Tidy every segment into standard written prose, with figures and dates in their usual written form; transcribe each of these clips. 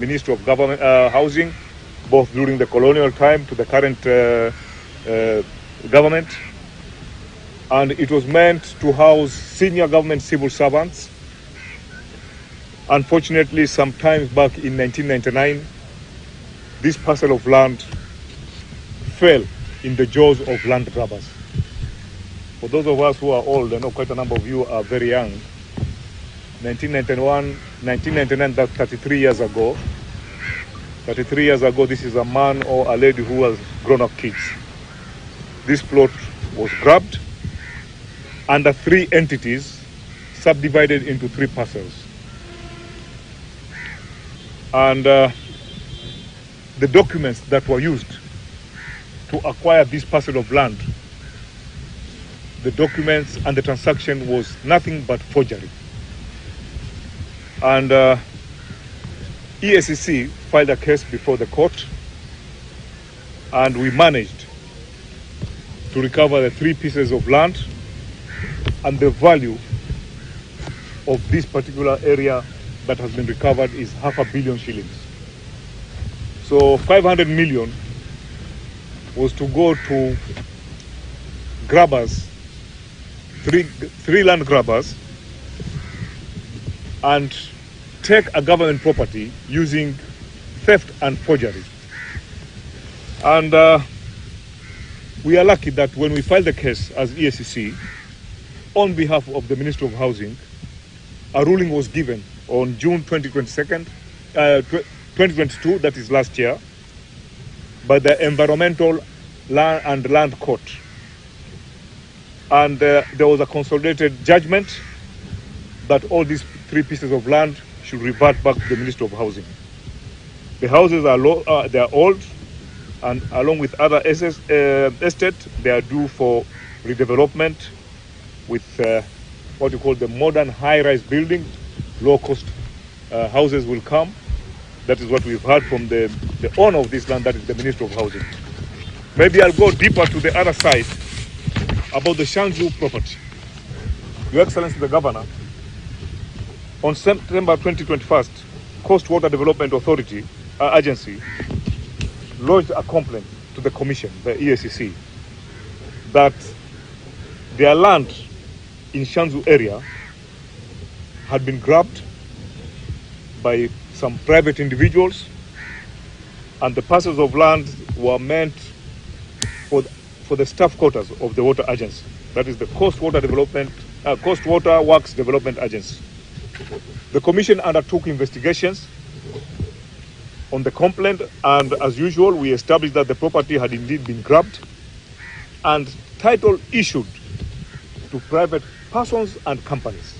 Ministry of Government Housing, both during the colonial time to the current government. And it was meant to house senior government civil servants. Unfortunately, sometime back in 1999, this parcel of land fell in the jaws of land grabbers. For those of us who are old, I know quite a number of you are very young. 1999, that's 33 years ago. 33 years ago, this is a man or a lady who has grown-up kids. This plot was grabbed under 3 entities, subdivided into 3 parcels. And the documents that were used to acquire this parcel of land, the documents and the transaction was nothing but forgery. And EACC filed a case before the court, and we managed to recover the 3 pieces of land, and the value of this particular area that has been recovered is £500 million shillings. So 500 million was to go to grabbers, three land grabbers, and take a government property using theft and forgery. And we are lucky that when we filed the case as EACC on behalf of the Ministry of Housing, a ruling was given on June 2022, that is last year, by the Environmental Land and Land Court. And there was a consolidated judgment that all these 3 pieces of land should revert back to the Ministry of Housing. The houses are they are old, and along with other estate, they are due for redevelopment with what you call the modern high-rise building. Low-cost houses will come. That is what we've heard from the owner of this land, that is the Ministry of Housing. Maybe I'll go deeper to the other side about the Shanzu property. Your Excellency the Governor, on September 2021, Coast Water Development Authority Agency lodged a complaint to the Commission, the EACC, that their land in Shanzu area had been grabbed by some private individuals, and the parcels of land were meant for the staff quarters of the water agency. That is the Coast Water Works Development Agency. The Commission undertook investigations on the complaint, and as usual, we established that the property had indeed been grabbed and title issued to private persons and companies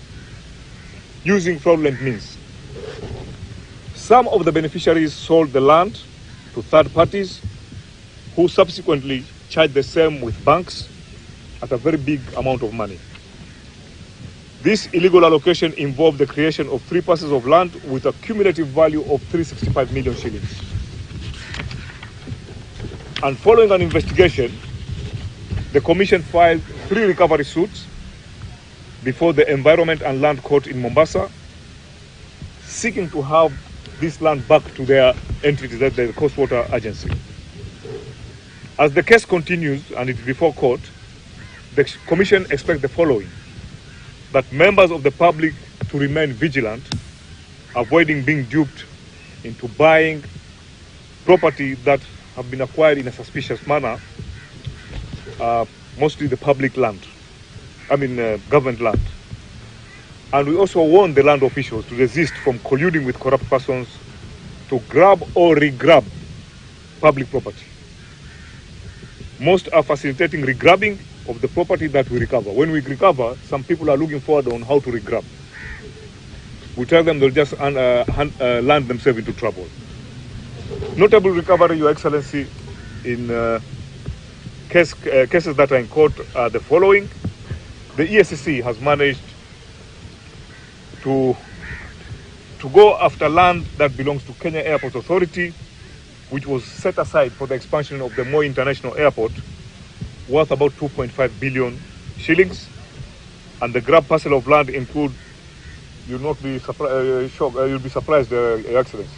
using fraudulent means. Some of the beneficiaries sold the land to third parties who subsequently charged the same with banks at a very big amount of money. This illegal allocation involved the creation of 3 parcels of land with a cumulative value of 365 million shillings. And following an investigation, the Commission filed 3 recovery suits before the Environment and Land Court in Mombasa, seeking to have this land back to their entities, that the Coast Water Agency. As the case continues and it's before court, the Commission expects the following: that members of the public to remain vigilant, avoiding being duped into buying property that have been acquired in a suspicious manner, mostly the public land, government land. And we also warn the land officials to resist from colluding with corrupt persons to grab or re-grab public property. Most are facilitating re-grabbing of the property that we recover. When we recover, some people are looking forward on how to re-grab. We tell them they'll just land themselves into trouble. Notable recovery, Your Excellency, in cases that are in court are the following. The EACC has managed to go after land that belongs to Kenya Airport Authority, which was set aside for the expansion of the Moi International Airport, worth about 2.5 billion shillings. And the grab parcel of land include, you'll be surprised, Your Excellency,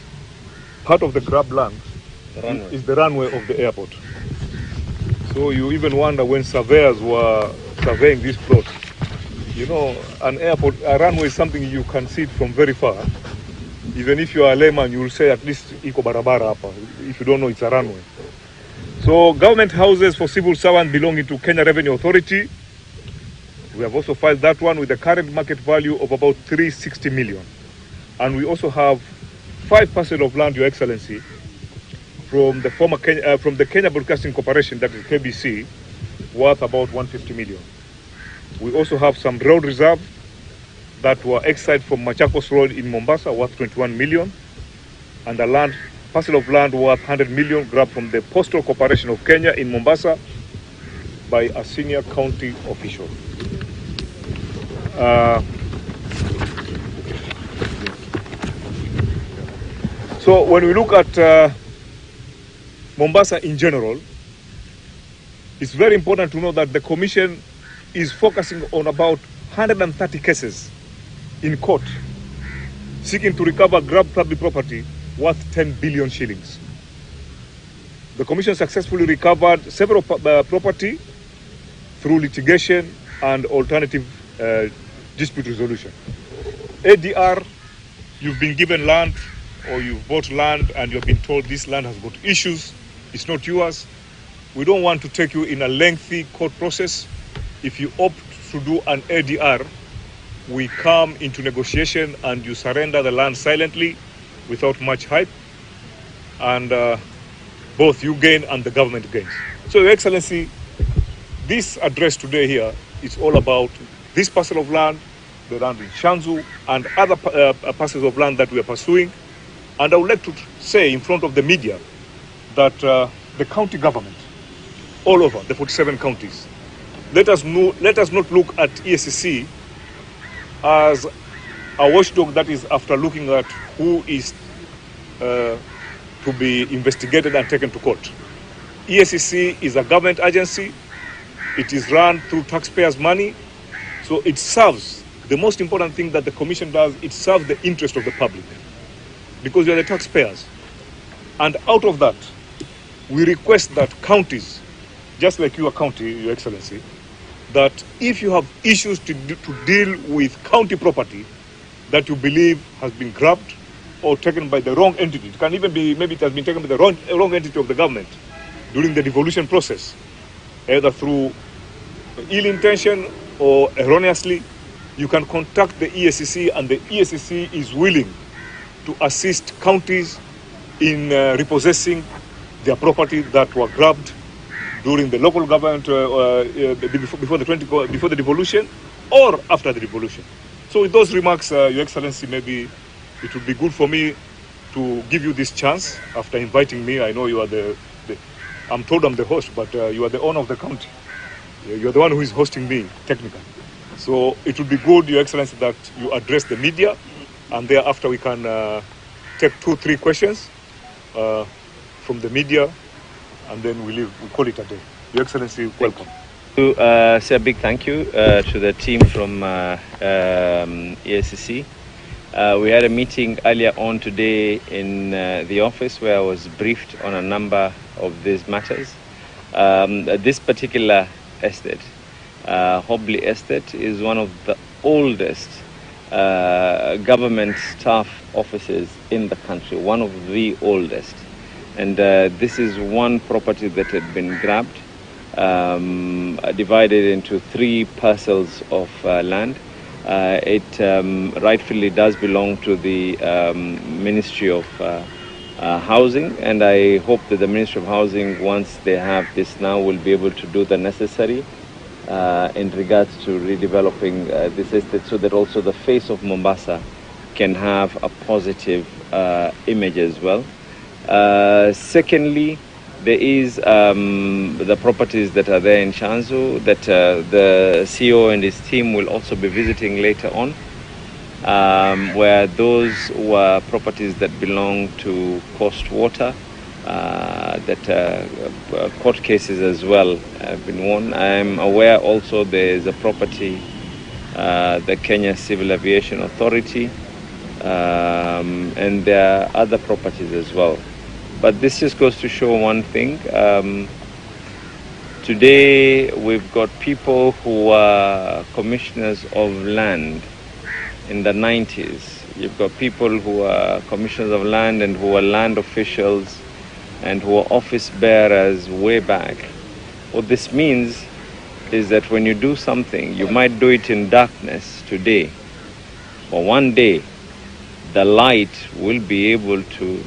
part of the grab land is the runway of the airport. So you even wonder when surveyors were surveying this plot, you know, an airport, a runway is something you can see it from very far. Even if you are a layman, you will say at least iko barabara hapa. If you don't know, it's a runway. So government houses for civil servants belonging to Kenya Revenue Authority, we have also filed that one with a current market value of about 360 million. And we also have 5 parcels of land, Your Excellency, from the former from the Kenya Broadcasting Corporation, that is KBC, worth about 150 million. We also have some road reserve that were excised from Machakos Road in Mombasa, worth 21 million, and a parcel of land worth 100 million grabbed from the Postal Corporation of Kenya in Mombasa by a senior county official. So when we look at Mombasa in general, it's very important to know that the Commission is focusing on about 130 cases in court seeking to recover grabbed public property worth 10 billion shillings. The Commission successfully recovered several property through litigation and alternative dispute resolution. ADR, you've been given land or you've bought land and you've been told this land has got issues, it's not yours. We don't want to take you in a lengthy court process. If you opt to do an ADR, we come into negotiation and you surrender the land silently without much hype, and both you gain and the government gains. So, Your Excellency, this address today here is all about this parcel of land, the land in Shanzu, and other parcels of land that we are pursuing. And I would like to say in front of the media that the county government, all over the 47 counties, let us not look at EACC as a watchdog that is after looking at who is to be investigated and taken to court. EACC is a government agency. It is run through taxpayers' money. So it serves, the most important thing that the Commission does, it serves the interest of the public, because you are the taxpayers. And out of that, we request that counties, just like your county, Your Excellency, that if you have issues to deal with county property that you believe has been grabbed or taken by the wrong entity, it can even be, maybe it has been taken by the wrong entity of the government during the devolution process, either through ill intention or erroneously, you can contact the EACC, and the EACC is willing to assist counties in repossessing their property that were grabbed during the local government before the devolution or after the devolution. So with those remarks, Your Excellency, maybe it would be good for me to give you this chance after inviting me. I know you are I'm told I'm the host, but you are the owner of the county. You are the one who is hosting me technically. So it would be good, Your Excellency, that you address the media, and thereafter we can take 2-3 questions from the media, and then we call it a day. Your Excellency, welcome. Say a big thank you to the team from EACC. We had a meeting earlier on today in the office where I was briefed on a number of these matters. This particular estate, Hobley Estate, is one of the oldest government staff offices in the country, one of the oldest. And this is one property that had been grabbed, divided into 3 parcels of land. It rightfully does belong to the Ministry of Housing, and I hope that the Ministry of Housing, once they have this now, will be able to do the necessary in regards to redeveloping this estate, so that also the face of Mombasa can have a positive image as well. Secondly, there is the properties that are there in Shanzu that the CEO and his team will also be visiting later on, where those were properties that belong to Coast Water, that court cases as well have been won. I am aware also there is a property, the Kenya Civil Aviation Authority, and there are other properties as well. But this just goes to show one thing. Today we've got people who are commissioners of land in the 90s. You've got people who are commissioners of land and who are land officials and who are office bearers way back. What this means is that when you do something, you might do it in darkness today, but one day the light will be able to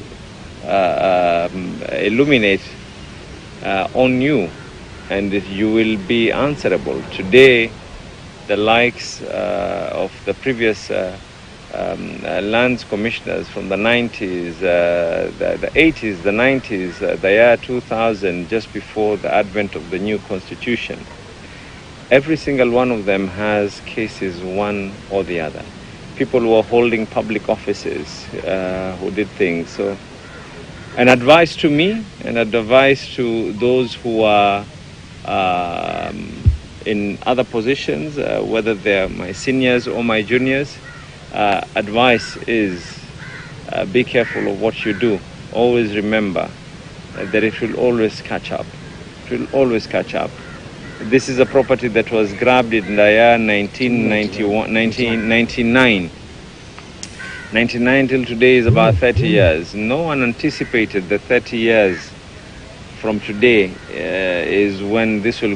illuminate on you, and you will be answerable. Today, the likes of the previous lands commissioners from the 90s, the 80s, the 90s, the year 2000, just before the advent of the new constitution, every single one of them has cases one or the other. People who are holding public offices, who did things. So, an advice to me, and advice to those who are in other positions, whether they're my seniors or my juniors, advice is be careful of what you do. Always remember that it will always catch up. It will always catch up. This is a property that was grabbed in the year 1999. 99 till today is about 30 years. No one anticipated that 30 years from today is when this will